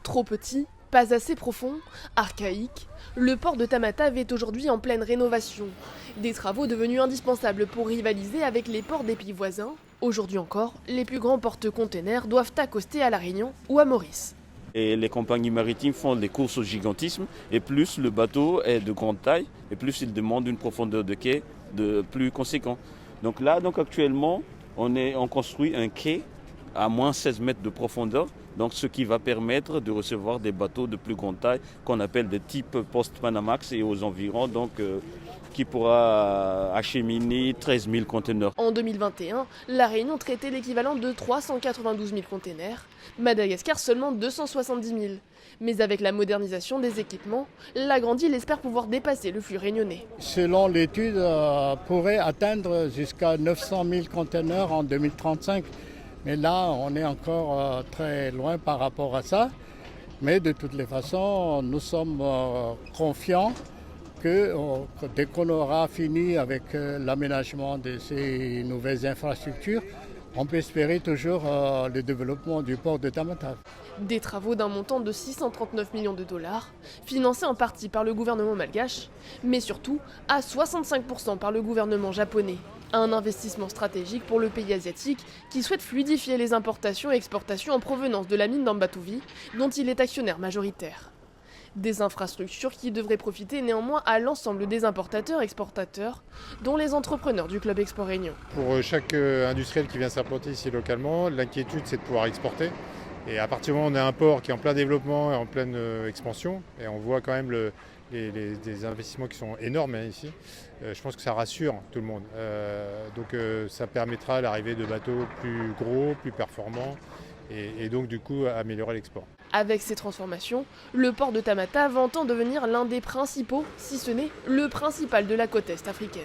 Trop petit, pas assez profond, archaïque, le port de Tamatave est aujourd'hui en pleine rénovation. Des travaux devenus indispensables pour rivaliser avec les ports des pays voisins. Aujourd'hui encore, les plus grands porte-containers doivent accoster à La Réunion ou à Maurice. Et les compagnies maritimes font des courses au gigantisme et plus le bateau est de grande taille et plus il demande une profondeur de quai de plus conséquent. Donc là, actuellement, on construit un quai à moins 16 mètres de profondeur, donc ce qui va permettre de recevoir des bateaux de plus grande taille qu'on appelle des types post-Panamax et aux environs, qui pourra acheminer 13 000 conteneurs. En 2021, La Réunion traitait l'équivalent de 392 000 containers, Madagascar seulement 270 000. Mais avec la modernisation des équipements, la grande île espère pouvoir dépasser le flux réunionnais. Selon l'étude, pourrait atteindre jusqu'à 900 000 conteneurs en 2035. Mais là, on est encore très loin par rapport à ça. Mais de toutes les façons, nous sommes confiants que dès qu'on aura fini avec l'aménagement de ces nouvelles infrastructures, on peut espérer toujours le développement du port de Tamatave. Des travaux d'un montant de 639 millions de dollars, financés en partie par le gouvernement malgache, mais surtout à 65% par le gouvernement japonais. Un investissement stratégique pour le pays asiatique qui souhaite fluidifier les importations et exportations en provenance de la mine d'Ambatovi, dont il est actionnaire majoritaire. Des infrastructures qui devraient profiter néanmoins à l'ensemble des importateurs-exportateurs, dont les entrepreneurs du Club Export Réunion. Pour chaque industriel qui vient s'implanter ici localement, l'inquiétude c'est de pouvoir exporter. Et à partir du moment où on a un port qui est en plein développement et en pleine expansion, et on voit quand même des investissements qui sont énormes ici, je pense que ça rassure tout le monde. Donc ça permettra l'arrivée de bateaux plus gros, plus performants, et donc du coup améliorer l'export. Avec ces transformations, le port de Tamatave entend devenir l'un des principaux, si ce n'est le principal de la côte est africaine.